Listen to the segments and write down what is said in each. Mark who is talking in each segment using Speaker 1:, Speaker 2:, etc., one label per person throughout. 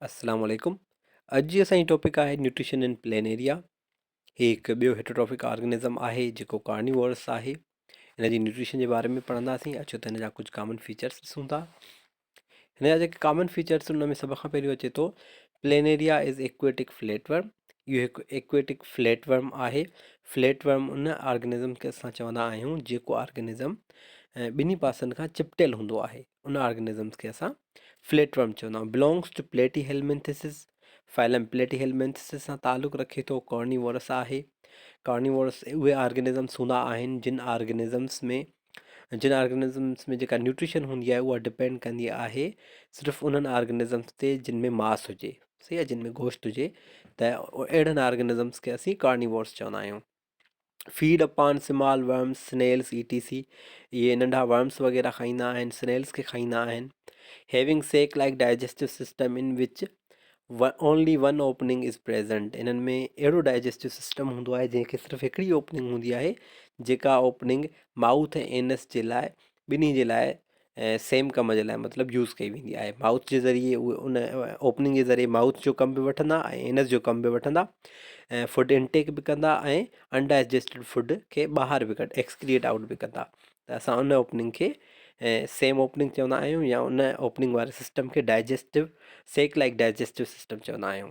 Speaker 1: अस्सलाम वालेकुम। अॼु जी असांजी टॉपिक आहे न्यूट्रिशन इन प्लेन एरिया। ही हिकु ॿियो हेटरोट्रॉफिक ऑर्गेनिज़म आहे जेको कार्निवोरस आहे। हिन जी न्यूट्रिशन जे बारे में पढ़ंदासीं। अचो त हिन जा कुझु कॉमन फीचर्स ॾिसूं था। हिन जा जेके कॉमन फीचर्स उन में सभ खां पहिरियों अचे थो प्लेनेरिया इज़ एक्वेटिक फ्लैटवर्म। इहो हिकु एक्वेटिक फ्लैटवर्म आहे। फ्लैटवर्म उन ऑर्गेनिज़म खे असां चवंदा आहियूं जेको ऑर्गेनिज़म ॿिन्ही पासनि खां चिपटियल हूंदो आहे। उन ऑर्गेनिज़म्स खे असां फ्लैटवर्म चवंदा आहियूं। Belongs to platyhelminthes. Phylum platyhelminthes सां ताल्लुक़ु रखे थो। कार्निवोरस आहे। कार्निवोरस उहे ऑर्गेनिज़म्स हूंदा आहिनि जिन ऑर्गेनिज़म्स में जेका न्यूट्रिशन हूंदी आहे उहा डिपेंड कंदी आहे सिर्फ़ु उन्हनि ऑर्गेनिज़म्स ते जिन में मांस हुजे, सही आहे, जिन में गोश्त हुजे। त अहिड़नि ऑर्गेनिज़म्स खे असीं कार्निवोरस चवंदा आहियूं। Feed upon small worms, snails, etc. इहे नंढा वर्म्स वग़ैरह खाईंदा आहिनि, स्नेल्स खे खाईंदा आहिनि। हैविंग सेक like digestive system in which only one opening is present. इन्हनि में अहिड़ो डाइजेस्टिव सिस्टम हूंदो आहे जंहिंखे सिर्फ़ु हिकिड़ी ओपनिंग हूंदी आहे, जेका ओपनिंग माउथ ऐं एनस जे लाइ ॿिन्ही जे लाइ सेम कम जे लाइ मतिलबु यूज़ कई वेंदी आहे। माउथ जे ज़रिए उहे उन ओपनिंग जे ज़रिए माउथ जो कमु बि वठंदा ऐं एनस जो कमु बि वठंदा, ऐं फूड इनटेक बि कंदा ऐं अनडाइजेस्टेड फूड खे ॿाहिरि बि एक्सक्रिएट आउट बि कंदा। त असां उन ओपनिंग खे सेम ओपनिंग चवंदा आहियूं, या उन ओपनिंग वारे सिस्टम खे डाइजेस्टिव सेक लाइक डाइजेस्टिव सिस्टम चवंदा आहियूं।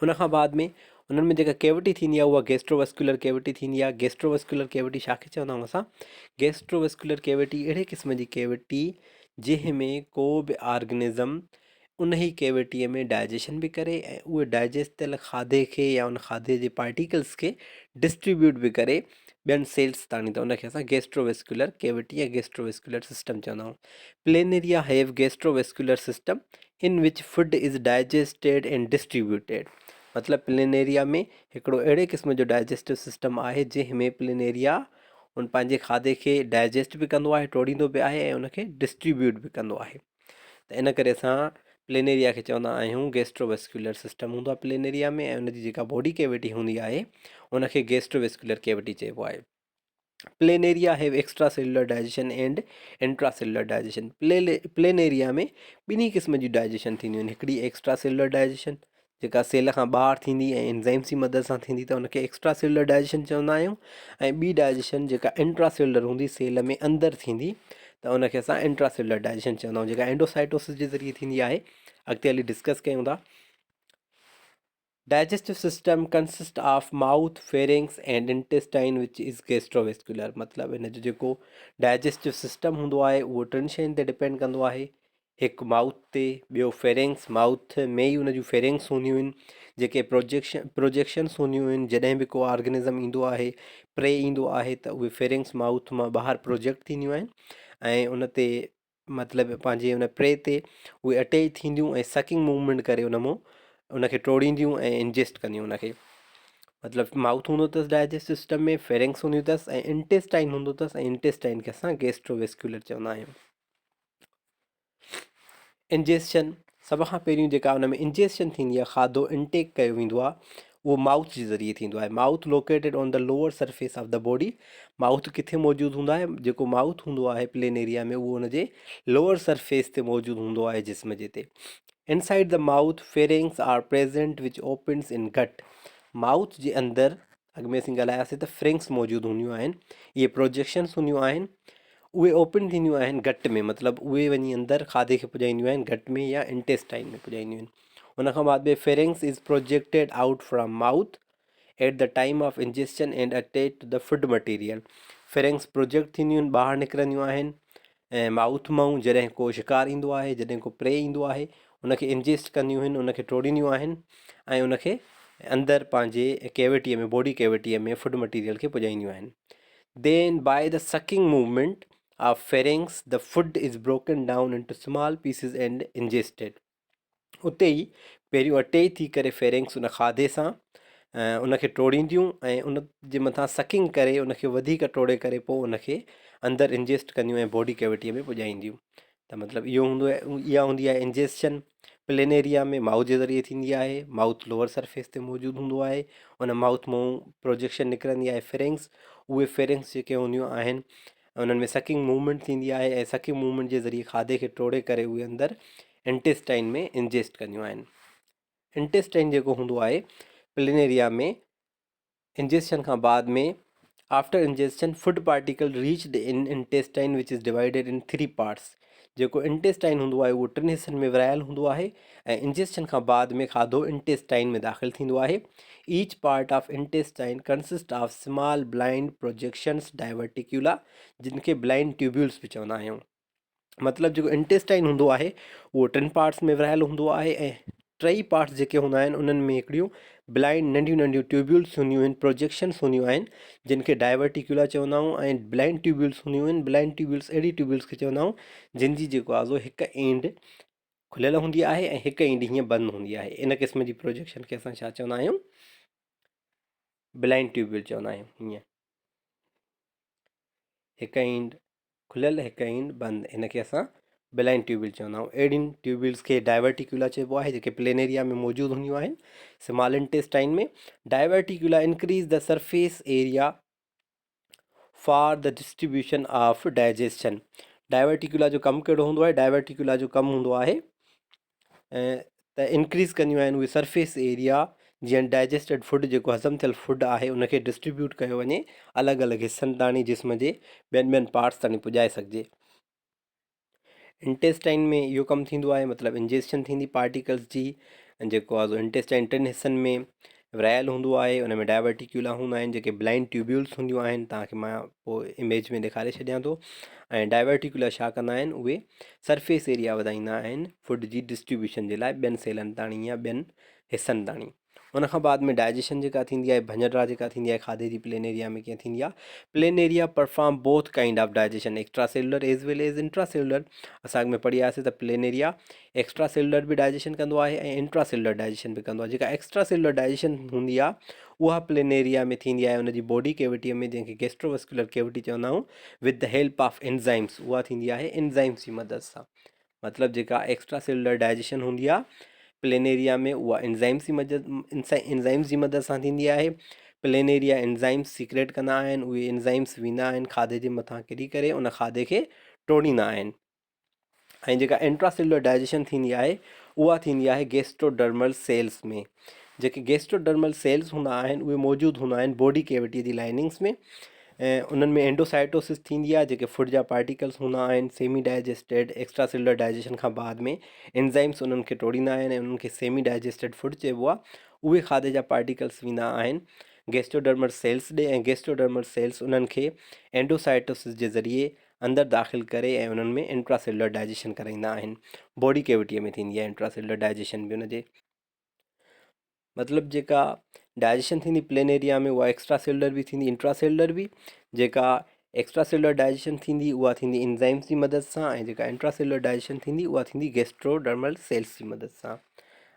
Speaker 1: हुन खां बाद में उन्हनि में जेका कैविटी थींदी आहे उहा गैस्ट्रोवस्कुलर कैविटी थींदी आहे। गैस्ट्रोवस्कुलर कैविटी छा खे चवंदा आहियूं असां? गैस्ट्रोवस्कुलर कैविटी अहिड़े क़िस्म जी कैविटी जंहिंमें को बि ऑर्गेनिज़म उन ई कैविटीअ में डाइजेशन बि करे ऐं उहे डाइजेस्ट थियल खाधे खे या उन खाधे जे पार्टिकल्स खे डिस्ट्रीब्यूट बि करे ॿियनि सेल्स ताणी। त उनखे असां गैस्ट्रोवेस्कुलर कैविटी या गैस्ट्रोवेस्कुलर सिस्टम चवंदा आहियूं। Planaria have gastrovascular system in which food is digested and distributed. मतिलबु प्लेनेरिया में हिकिड़ो अहिड़े क़िस्म जो डाइजेस्टिव सिस्टम आहे जंहिंमें प्लेनेरिया उन पंहिंजे खाधे खे डाइजेस्ट बि कंदो आहे, टोड़ींदो बि आहे ऐं उनखे डिस्ट्रीब्यूट बि कंदो आहे। त इन करे असां प्लेनेरिया खे चवंदा आहियूं गैस्ट्रोवेस्कुलर सिस्टम हूंदो आहे प्लेनेरिया में, ऐं उनजी जेका बॉडी कैविटी हूंदी आहे उनखे गैस्ट्रोवेस्कुलर कैविटी चइबो आहे। Planaria have extra cellular digestion and intra cellular digestion. Planaria में ॿिन्ही क़िस्म जी डाइजेशन थींदियूं आहिनि। हिकिड़ी एक्स्ट्रा सेलुलर डाइजेशन जेका सेल खां ॿाहिरि थींदी ऐं एंजाइम्स जी मदद सां थींदी, त उनखे एक्स्ट्रा सेलुलर डाइजेशन चवंदा आहियूं। ऐं ॿी डाइजेशन जेका इंट्रा सेलुलर हूंदी, सेल में अंदरि थींदी, त उनखे असां इंट्रा सेलुलर डाइजेशन चवंदा आहियूं, जेका एंडोसाइटोसिस जे ज़रिए थींदी आहे। अॻिते हली डिस्कस कयूं था। Digestive system consist of mouth, pharynx and intestine which is gastrovascular. मतिलबु हिन जो जेको डाइजेस्टिव सिस्टम हूंदो आहे उहो टिनि शयुनि ते डिपेंड कंदो आहे। हिकु माउथ ते, ॿियो फेरिंग्स, माउथ में ई उन जूं फेरिंग्स हूंदियूं आहिनि जेके प्रोजेक्शन्स हूंदियूं आहिनि। जॾहिं बि को ऑर्गेनिज़म ईंदो आहे, प्रे ईंदो आहे, त उहे फेरिंग्स माउथ मां ॿाहिरि प्रोजेक्ट थींदियूं आहिनि ऐं उन ते मतिलबु पंहिंजे उन प्रे ते उहे अटैच थींदियूं ऐं सकिंग मूवमेंट करे उनखे टोड़ींदियूं ऐं इंजेस्ट कंदियूं उनखे। मतिलबु माउथ हूंदो अथसि डाइजेस्टिव सिस्टम में, फेरिंग्स हूंदियूं अथसि ऐं इंटेस्टाइन हूंदो अथसि, ऐं इंटेस्टाइन खे असां गैस्ट्रोवेस्कुलर चवंदा आहियूं। इंजेस्शन, सभ खां पहिरियों जेका उन में इंजेस्शन थींदी आहे, खाधो इनटेक कयो वेंदो आहे, उहो माउथ जे ज़रिए थींदो आहे। Mouth located on the lower surface of the body. Mouth किथे मौजूदु हूंदो आहे? जेको माउथ हूंदो आहे प्लेन एरिया में, उहो उनजे लोअर सरफेस ते मौजूदु हूंदो आहे, जिस्म जे ते। Inside the mouth pharynx are present which opens in gut. Mouth जे अंदरि अॻु में असीं ॻाल्हायासीं त फ्रिंग्स मौजूदु हूंदियूं आहिनि। इहे प्रोजेक्शन्स हूंदियूं आहिनि, उहे ओपन थींदियूं आहिनि गट में, मतिलबु उहे वञी अंदरि खाधे खे पुॼाईंदियूं आहिनि गट में या इंटेस्टाइन में पुॼाईंदियूं आहिनि। उन खां बाद में pharynx is projected out from mouth at the time of ingestion and attach to the food material. Pharynx project थींदियूं आहिनि, ॿाहिरि निकिरंदियूं आहिनि ऐं माउथ मां जॾहिं को शिकार ईंदो आहे, जॾहिं को प्रे ईंदो आहे, उनखे इंजेस्ट कंदियूं आहिनि, उनखे टोड़ींदियूं आहिनि ऐं उनखे अंदरि पंहिंजे कैविटीअ में, बॉडी कैविटीअ में फूड मटीरियल खे पुॼाईंदियूं आहिनि। Then by the sucking movement of pharynx the food is broken down into small pieces and ingested. उते ई पहिरियों अटैच थी करे फेरिंग्स उन खाधे सां उनखे टोड़ींदियूं ऐं उन जे मथां सकिंग करे उनखे वधीक टोड़े करे पोइ उनखे अंदरि इंजेस्ट कंदियूं ऐं बॉडी कैविटीअ में पुॼाईंदियूं। त मतिलबु इहो हूंदो आहे, इहा हूंदी आहे इंजेस्शन। प्लेन एरिया में माउथ जे ज़रिए थींदी आहे। माउथ लोअर सरफेस ते मौजूदु हूंदो आहे, उन माउथ मां प्रोजेक्शन निकिरंदी आहे फेरिंग्स। उहे फेरिंग्स जेके हूंदियूं आहिनि उन्हनि में सकिंग मूवमेंट थींदी आहे ऐं सकिंग मूवमेंट जे ज़रिए खाधे खे टोड़े करे उहे अंदरि इंटेस्टाइन में इंजेस्ट कंदियूं आहिनि। इंटेस्टाइन जेको हूंदो आहे प्लेनेरिया में इंजेक्शन खां बाद में after injection food particle reached in intestine which is divided in 3 parts. जेको इंटेस्टाइन हूंदो आहे उहो 3 हिस्सनि में विरायल हूंदो आहे ऐं इंजेक्शन खां बाद में खाधो इंटेस्टाइन में दाख़िल थींदो आहे। Each part of intestine consist of small blind projections diverticula, जिन खे ब्लाइंड ट्यूब्यूल्स बि चवंदा आहियूं। मतिलबु जेको इंटेस्टाइन हूंदो आहे उहो 3 पार्ट्स में विरहायल हूंदो आहे ऐं 3 पार्ट्स जेके हूंदा आहिनि उन्हनि में हिकिड़ियूं ब्लाइंड नंढियूं नंढियूं ट्यूब्यूल्स हूंदियूं आहिनि, प्रोजेक्शन्स हूंदियूं आहिनि, जिन खे डाइवर्टिक्यूला चवंदा आहियूं। ऐं ब्लाइंड ट्यूब्यूल्स हूंदियूं आहिनि, ब्लाइंड ट्यूब्यूल्स अहिड़ी ट्यूब्यूल्स खे चवंदा आहियूं जिन जी जेको आहे हिकु एंड खुलियल हूंदी आहे ऐं हिकु एंड हीअं बंदि हूंदी आहे। इन क़िस्म जी प्रोजेक्शन खे असां छा चवंदा आहियूं? ब्लाइंड ट्यूब्यूल चवंदा आहियूं। हीअं हिकु एंड खुलियल हिकु एंड बंदि, इन खे असां ब्लाइंड ट्यूब्यूल चवंदा आहियूं। अहिड़ियुनि ट्यूब्यूल्स खे डाइवर्टिक्यूला चइबो आहे, जेके प्लेनेरिया में मौजूदु हूंदियूं आहिनि। स्मॉल इंटेस्टाइन में diverticula increase the surface area for the distribution of digestion. Diverticula जो कमु कहिड़ो हूंदो आहे? डाइवर्टिक्यूला जो कमु हूंदो आहे त इंक्रीज़ कंदियूं आहिनि उहे सरफेस एरिया, जीअं डाइजेस्टेड फूड जेको हज़म थियल फूड आहे उनखे डिस्ट्रीब्यूट कयो वञे अलॻि अलॻि हिसनि ताणी, जिस्म जे ॿियनि ॿियनि पार्ट्स ताणी पुॼाए सघिजे। इंटेस्टाइन में इहो कमु थींदो आहे, मतिलबु इंजेक्शन थींदी पार्टिकल्स जी। जेको आहे इंटेस्टाइन 3 हिसनि में विरहायल हूंदो आहे, उन में डाइवर्टिक्यूला हूंदा आहिनि, जेके ब्लाइंड ट्यूब्यूल्स हूंदियूं आहिनि। तव्हांखे मां पोइ इमेज में ॾेखारे छॾियां थो। ऐं डाइवर्टिक्यूला छा कंदा आहिनि? उहे सरफेस एरिया वधाईंदा आहिनि फूड जी डिस्ट्रीब्यूशन जे लाइ ॿियनि सेलनि ताणी या ॿियनि हिसनि ताणी। उनखां बाद में डाइजेशन जेका थींदी आहे, भञरा जेका थींदी आहे खाधे जी प्लेनेरिया में कीअं थींदी आहे? Planaria perform both kind of digestion, extracellular as well as intracellular. असां में पढ़ी आयासीं त प्लेनेरिया एक्स्ट्रा सेलुलर बि डाइजेशन कंदो आहे ऐं इंट्रा सेलुलर डाइजेशन बि कंदो आहे। जेका एक्स्ट्रा सेलुलर डाइजेशन हूंदी आहे उहा प्लेनेरिया में थींदी आहे उनजी बॉडी कैविटीअ में, जंहिंखे गैस्ट्रोवस्कुलर कैविटी चवंदा आहियूं, with the help of enzymes. उहा थींदी आहे एंजाइम्स जी मदद सां। मतिलबु जेका एक्स्ट्रा सेलुलर डाइजेशन हूंदी आहे प्लेनेरिया में, उहा एंजाइम्स जी मदद सां थींदी आहे। प्लेनेरिया एंजाइम्स सीक्रेट कंदा आहिनि, उहे एंजाइम्स वेंदा आहिनि खाधे जे मथां किरी करे उन खाधे खे टोड़ींदा आहिनि। ऐं जेका इंट्रासेलुलर डाइजेशन थींदी आहे उहा थींदी आहे गैस्ट्रोडर्मल सेल्स में। जेके गैस्ट्रोडर्मल सेल्स हूंदा आहिनि उहे मौजूदु हूंदा आहिनि बॉडी कैविटी जी लाइनिंग्स में, ऐं उन्हनि में एंडोसाइटोसिस थींदी आहे। जेके फूड जा पार्टिकल्स हूंदा आहिनि semi digested, extra cellular digestion खां बाद में एंजाइम्स उन्हनि खे टोड़ींदा आहिनि ऐं उन्हनि खे सेमी डाइजेस्टेड फूड चइबो आहे। उहे खाधे जा पार्टिकल्स वेंदा आहिनि गैस्ट्रोडर्मल सेल्स ॾे, ऐं गैस्ट्रोडर्मल सेल्स उन्हनि खे एंडोसाइटोसिस जे ज़रिए अंदरि दाख़िल करे ऐं उन्हनि में इंट्रासेलुलर डाइजेशन कराईंदा आहिनि। बॉडी कैविटीअ में थींदी आहे इंट्रासेलुलर डाइजेशन बि उनजे। मतिलबु जेका डाइजेशन थींदी प्लेनेरिया में उहा एक्स्ट्रा सेलुलर बि थींदी, इंट्रा सेलुलर बि। जेका एक्स्ट्रा सेलुलर डाइजेशन थींदी उहा थींदी एंजाइम्स जी मदद सां, ऐं जेका इंट्रा सेलुलर डाइजेशन थींदी उहा थींदी गैस्ट्रोडर्मल सेल्स जी मदद सां।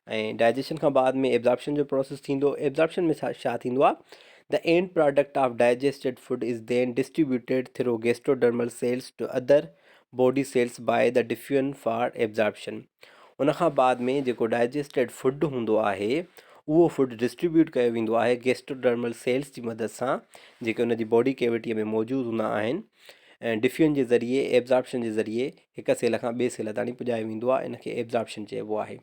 Speaker 1: ऐं डाइजेशन खां बाद में एब्जॉर्प्शन जो प्रोसेस थींदो। एब्जॉर्प्शन में छा थींदो आहे? The end product of digested food is then distributed through gastrodermal cells to other body cells by the diffusion for absorption. उनखां बाद में जेको डाइजेस्टेड फूड हूंदो आहे उहो फूड डिस्ट्रीब्यूट कयो वेंदो आहे गैस्ट्रोडर्मल सेल्स जी मदद सां, जेके उन जी बॉडी कैविटीअ में मौजूदु हूंदा आहिनि, ऐं डिफ्यूजन जे ज़रिए, एब्जॉर्प्शन जे ज़रिए हिकु सेल खां ॿिए सेल ताणी पुॼायो वेंदो आहे। इन खे एब्जॉर्प्शन चइबो आहे।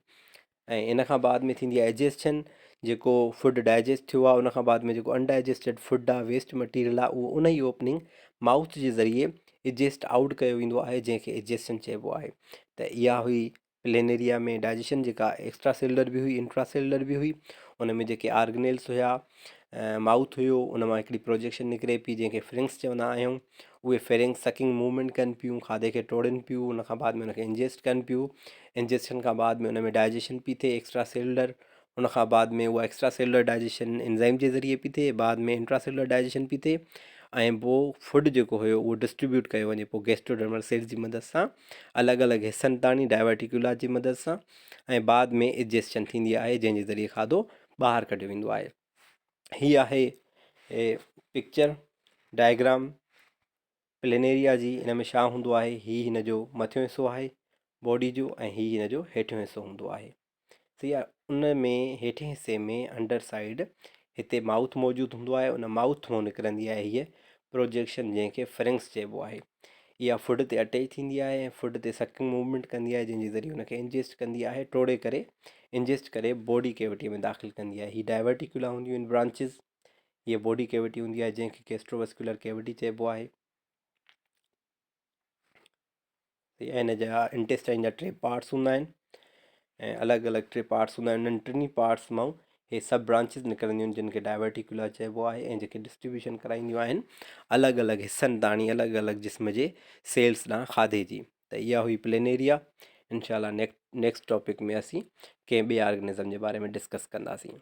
Speaker 1: ऐं इन खां बाद में थींदी आहे एजेस्शन। जेको फूड डाइजेस्ट थियो आहे उनखां बाद में जेको अनडाइजेस्टेड फूड आहे, वेस्ट मटीरियल आहे, उहो उन ई ओपनिंग माउथ जे ज़रिए इजेस्ट आउट कयो वेंदो आहे, जंहिंखे एजेस्शन चइबो आहे। त इहा हुई प्लेनेरिया में डाइजेशन, जेका एक्स्ट्रा सेलुलर बि हुई इंट्रा सेलुलर बि हुई। उन में जेके आर्गनेल्स हुया, माउथ हुयो, उन मां हिकिड़ी प्रोजेक्शन निकिरे पई जंहिंखे फ्रिंक्स चवंदा आहियूं। उहे फ्रिंक्स सकिंग मूवमेंट कनि पियूं, खाधे खे टोड़नि पियूं, उनखां बाद में उनखे इंजेस्ट कनि पियूं। इंजेक्शन खां बाद में उन में डाइजेशन पई थिए एक्स्ट्रा सेलुलर। उनखां बाद में उहा एक्स्ट्रा सेलुलर डाइजेशन एंजाइम जे ज़रिए पई थिए, बाद में इंट्रा सेलुलर डाइजेशन पई थिए, ऐं पोइ फूड जेको हुयो उहो डिस्ट्रीब्यूट कयो वञे पोइ गैस्ट्रोडर्मल सेल्स जी मदद सां अलॻि अलॻि हिसनि ताणी डाइवर्टिक्यूला जी मदद सां, ऐं बाद में इजेस्शन थींदी आहे जंहिंजे ज़रिए खाधो ॿाहिरि कढियो वेंदो आहे। हीअ आहे पिक्चर डायग्राम प्लेनेरिया जी। इन में छा हूंदो आहे? हीअ हिन जो मथियों हिसो आहे बॉडी जो, ऐं हीअ हिन जो हेठियों हिसो हूंदो आहे। सही आहे। उन में हेठिएं हिसे में अंडर साइड हिते माउथ मौजूदु हूंदो आहे। उन माउथ मां निकिरंदी आहे हीअ प्रोजेक्शन, जंहिंखे फ्रिंक्स चइबो आहे। इहा फुड ते अटैच थींदी आहे ऐं फुड ते सकिंग मूवमेंट कंदी आहे, जंहिंजे ज़रिए हुनखे इंजेस्ट कंदी आहे, टोड़े करे इंजेस्ट करे बॉडी कैविटीअ में दाख़िल कंदी आहे। हीअ डाइवर्टिकुला हूंदियूं आहिनि ब्रांचिस। हीअ बॉडी कैविटी हूंदी आहे जंहिंखे कैस्ट्रोवस्कुलर कैविटी चइबो आहे। ऐं हिन जा इंटेस्टाइन जा 3 पार्ट्स हूंदा आहिनि ऐं अलॻि अलॻि 3 पार्ट्स हूंदा आहिनि। उन्हनि टिनी पार्ट्स मां हे सभु ब्रांचिस निकिरंदियूं आहिनि जिनखे डाइवर्टिकुला चइबो आहे ऐं जेके डिस्ट्रीब्यूशन कराईंदियूं आहिनि अलॻि अलॻि हिसनि ताणी, अलॻि अलॻि जिस्म जे सेल्स ॾांहुं खाधे जी। त इहा हुई प्लेनेरिया। इनशाला नेक्स्ट टॉपिक में असीं कंहिं ॿिए ऑर्गेनिज़म जे बारे में डिस्कस कंदासीं।